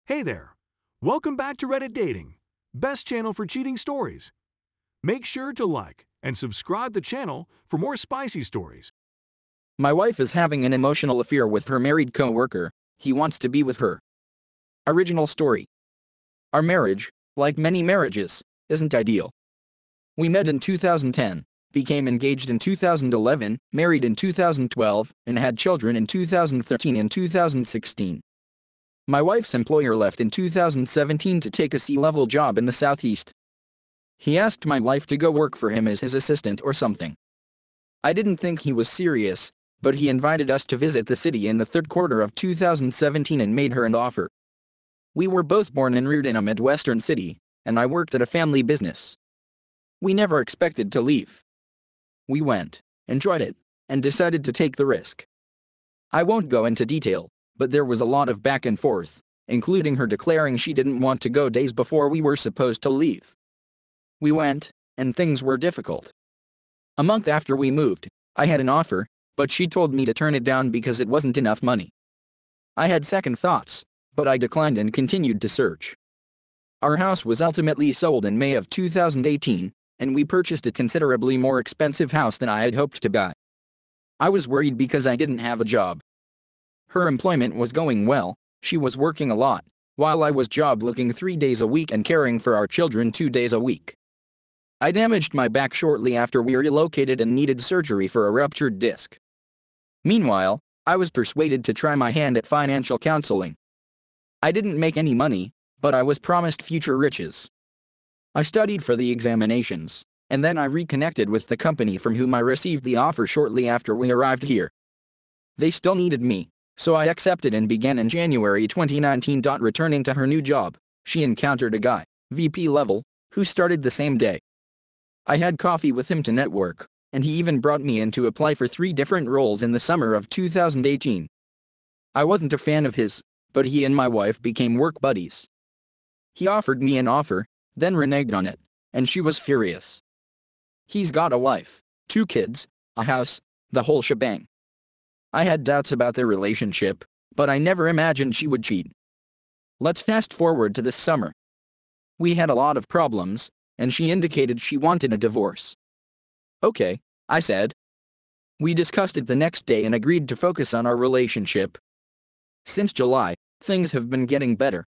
Hey there! Welcome back to Reddit Dating, best channel for cheating stories. Make sure to like and subscribe the channel for more spicy stories. My wife is having an emotional affair with her married co-worker. He wants to be with her. Original story. Our marriage, like many marriages, isn't ideal. We met in 2010, became engaged in 2011, married in 2012, and had children in 2013 and 2016. My wife's employer left in 2017 to take a C-level job in the Southeast. He asked my wife to go work for him as his assistant or something. I didn't think he was serious, but he invited us to visit the city in the third quarter of 2017 and made her an offer. We were both born and reared in a Midwestern city, and I worked at a family business. We never expected to leave. We went, enjoyed it, and decided to take the risk. I won't go into detail, but there was a lot of back and forth, including her declaring she didn't want to go days before we were supposed to leave. We went, and things were difficult. A month after we moved, I had an offer, but she told me to turn it down because it wasn't enough money. I had second thoughts, but I declined and continued to search. Our house was ultimately sold in May of 2018, and we purchased a considerably more expensive house than I had hoped to buy. I was worried because I didn't have a job. Her employment was going well, she was working a lot, while I was job looking 3 days a week and caring for our children 2 days a week. I damaged my back shortly after we relocated and needed surgery for a ruptured disc. Meanwhile, I was persuaded to try my hand at financial counseling. I didn't make any money, but I was promised future riches. I studied for the examinations, and then I reconnected with the company from whom I received the offer shortly after we arrived here. They still needed me, so I accepted and began in January 2019. Returning to her new job, she encountered a guy, VP level, who started the same day. I had coffee with him to network, and he even brought me in to apply for 3 different roles in the summer of 2018. I wasn't a fan of his, but he and my wife became work buddies. He offered me an offer, then reneged on it, and she was furious. He's got a wife, 2 kids, a house, the whole shebang. I had doubts about their relationship, but I never imagined she would cheat. Let's fast forward to this summer. We had a lot of problems, and she indicated she wanted a divorce. Okay, I said. We discussed it the next day and agreed to focus on our relationship. Since July, things have been getting better.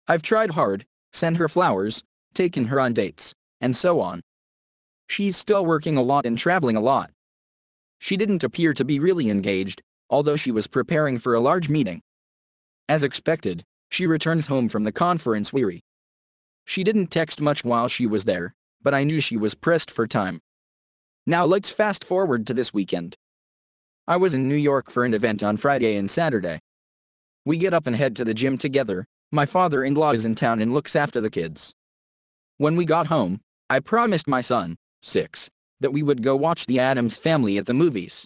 I've tried hard, sent her flowers, taken her on dates, and so on. She's still working a lot and traveling a lot. She didn't appear to be really engaged, although she was preparing for a large meeting. As expected, she returns home from the conference weary. She didn't text much while she was there, but I knew she was pressed for time. Now let's fast forward to this weekend. I was in New York for an event on Friday and Saturday. We get up and head to the gym together. My father-in-law is in town and looks after the kids. When we got home, I promised my son, 6, that we would go watch The Addams Family at the movies.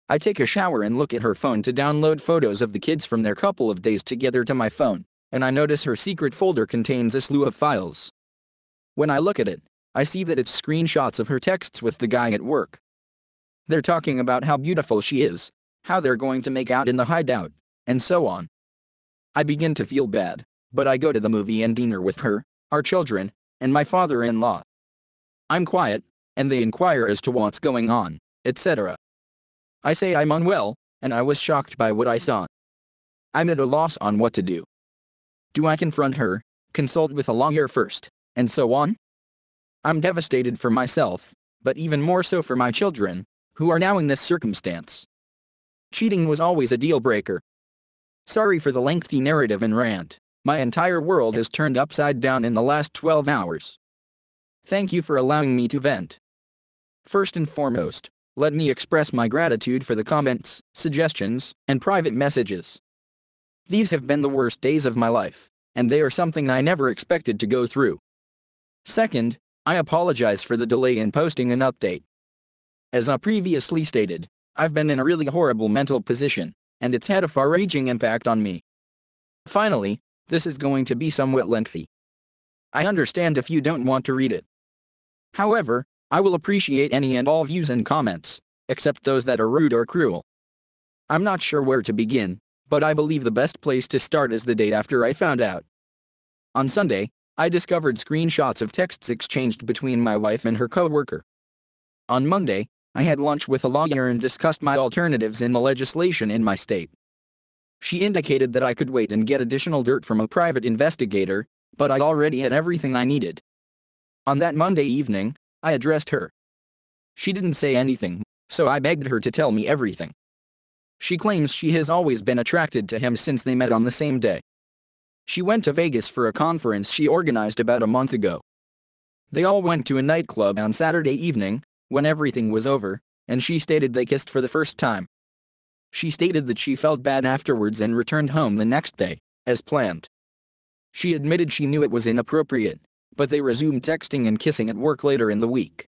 I take a shower and look at her phone to download photos of the kids from their couple of days together to my phone, and I notice her secret folder contains a slew of files. When I look at it, I see that it's screenshots of her texts with the guy at work. They're talking about how beautiful she is, how they're going to make out in the hideout, and so on. I begin to feel bad, but I go to the movie and dinner with her, our children, and my father-in-law. I'm quiet, and they inquire as to what's going on, etc. I say I'm unwell, and I was shocked by what I saw. I'm at a loss on what to do. Do I confront her, consult with a lawyer first, and so on? I'm devastated for myself, but even more so for my children, who are now in this circumstance. Cheating was always a deal breaker. Sorry for the lengthy narrative and rant. My entire world has turned upside down in the last 12 hours. Thank you for allowing me to vent. First and foremost, let me express my gratitude for the comments, suggestions, and private messages. These have been the worst days of my life, and they are something I never expected to go through. Second, I apologize for the delay in posting an update. As I previously stated, I've been in a really horrible mental position, and it's had a far-reaching impact on me. Finally, this is going to be somewhat lengthy. I understand if you don't want to read it. However, I will appreciate any and all views and comments, except those that are rude or cruel. I'm not sure where to begin, but I believe the best place to start is the date after I found out. On Sunday, I discovered screenshots of texts exchanged between my wife and her coworker. On Monday, I had lunch with a lawyer and discussed my alternatives in the legislation in my state. She indicated that I could wait and get additional dirt from a private investigator, but I already had everything I needed. On that Monday evening, I addressed her. She didn't say anything, so I begged her to tell me everything. She claims she has always been attracted to him since they met on the same day. She went to Vegas for a conference she organized about a month ago. They all went to a nightclub on Saturday evening, when everything was over, and she stated they kissed for the first time. She stated that she felt bad afterwards and returned home the next day, as planned. She admitted she knew it was inappropriate, but they resumed texting and kissing at work later in the week.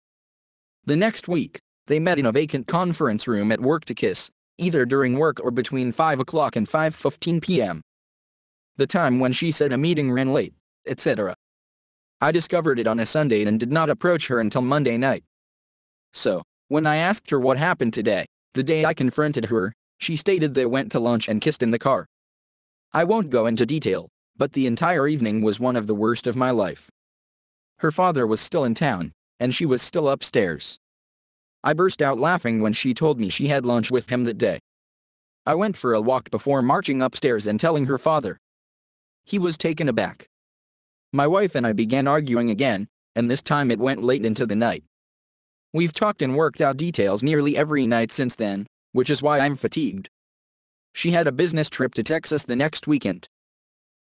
The next week, they met in a vacant conference room at work to kiss, either during work or between 5 o'clock and 5:15 p.m. The time when she said a meeting ran late, etc. I discovered it on a Sunday and did not approach her until Monday night. So, when I asked her what happened today, the day I confronted her, she stated they went to lunch and kissed in the car. I won't go into detail, but the entire evening was one of the worst of my life. Her father was still in town, and she was still upstairs. I burst out laughing when she told me she had lunch with him that day. I went for a walk before marching upstairs and telling her father. He was taken aback. My wife and I began arguing again, and this time it went late into the night. We've talked and worked out details nearly every night since then, which is why I'm fatigued. She had a business trip to Texas the next weekend.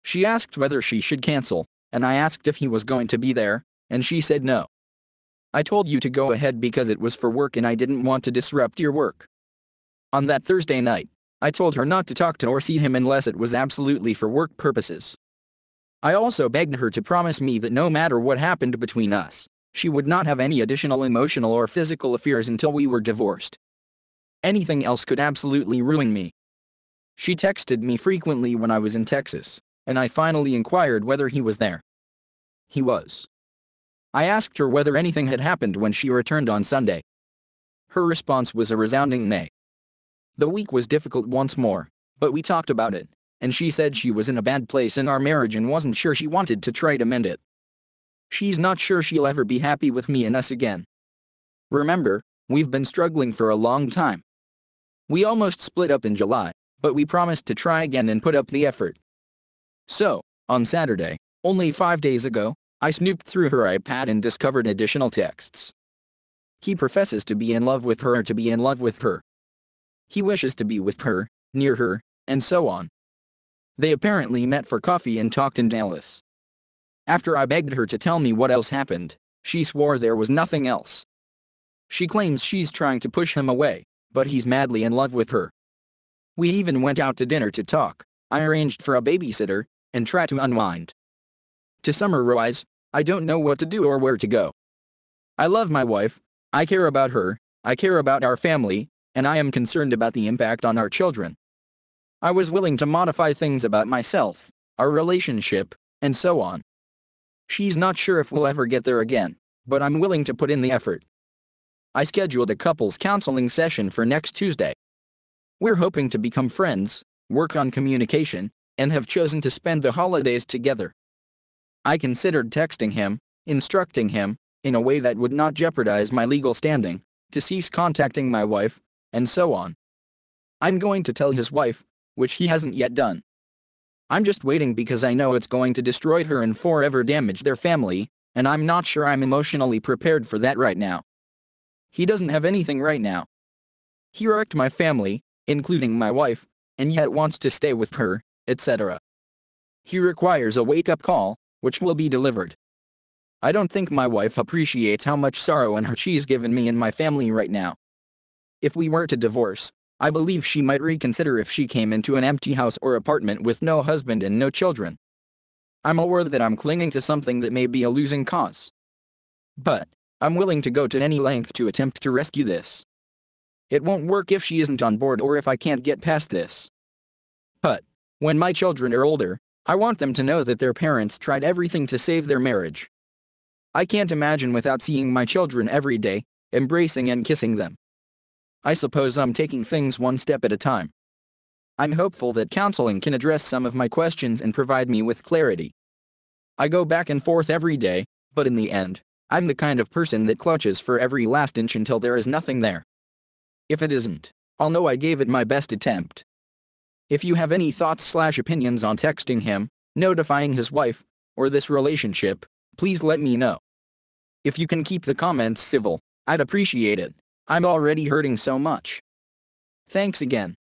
She asked whether she should cancel, and I asked if he was going to be there, and she said no. I told you to go ahead because it was for work and I didn't want to disrupt your work. On that Thursday night, I told her not to talk to or see him unless it was absolutely for work purposes. I also begged her to promise me that no matter what happened between us, she would not have any additional emotional or physical affairs until we were divorced. Anything else could absolutely ruin me. She texted me frequently when I was in Texas, and I finally inquired whether he was there. He was. I asked her whether anything had happened when she returned on Sunday. Her response was a resounding nay. The week was difficult once more, but we talked about it, and she said she was in a bad place in our marriage and wasn't sure she wanted to try to mend it. She's not sure she'll ever be happy with me and us again. Remember, we've been struggling for a long time. We almost split up in July, but we promised to try again and put up the effort. So, on Saturday, only 5 days ago, I snooped through her iPad and discovered additional texts. He professes to be in love with her or to be in love with her. He wishes to be with her, near her, and so on. They apparently met for coffee and talked in Dallas. After I begged her to tell me what else happened, she swore there was nothing else. She claims she's trying to push him away, but he's madly in love with her. We even went out to dinner to talk. I arranged for a babysitter, and tried to unwind. To summarize, I don't know what to do or where to go. I love my wife, I care about her, I care about our family, and I am concerned about the impact on our children. I was willing to modify things about myself, our relationship, and so on. She's not sure if we'll ever get there again, but I'm willing to put in the effort. I scheduled a couples counseling session for next Tuesday. We're hoping to become friends, work on communication, and have chosen to spend the holidays together. I considered texting him, instructing him, in a way that would not jeopardize my legal standing, to cease contacting my wife, and so on. I'm going to tell his wife, which he hasn't yet done. I'm just waiting because I know it's going to destroy her and forever damage their family, and I'm not sure I'm emotionally prepared for that right now. He doesn't have anything right now. He wrecked my family, including my wife, and yet wants to stay with her, etc. He requires a wake-up call, which will be delivered. I don't think my wife appreciates how much sorrow and hurt she's given me and my family right now. If we were to divorce, I believe she might reconsider if she came into an empty house or apartment with no husband and no children. I'm aware that I'm clinging to something that may be a losing cause. But, I'm willing to go to any length to attempt to rescue this. It won't work if she isn't on board or if I can't get past this. But, when my children are older, I want them to know that their parents tried everything to save their marriage. I can't imagine without seeing my children every day, embracing and kissing them. I suppose I'm taking things one step at a time. I'm hopeful that counseling can address some of my questions and provide me with clarity. I go back and forth every day, but in the end, I'm the kind of person that clutches for every last inch until there is nothing there. If it isn't, I'll know I gave it my best attempt. If you have any thoughts/opinions on texting him, notifying his wife, or this relationship, please let me know. If you can keep the comments civil, I'd appreciate it. I'm already hurting so much. Thanks again.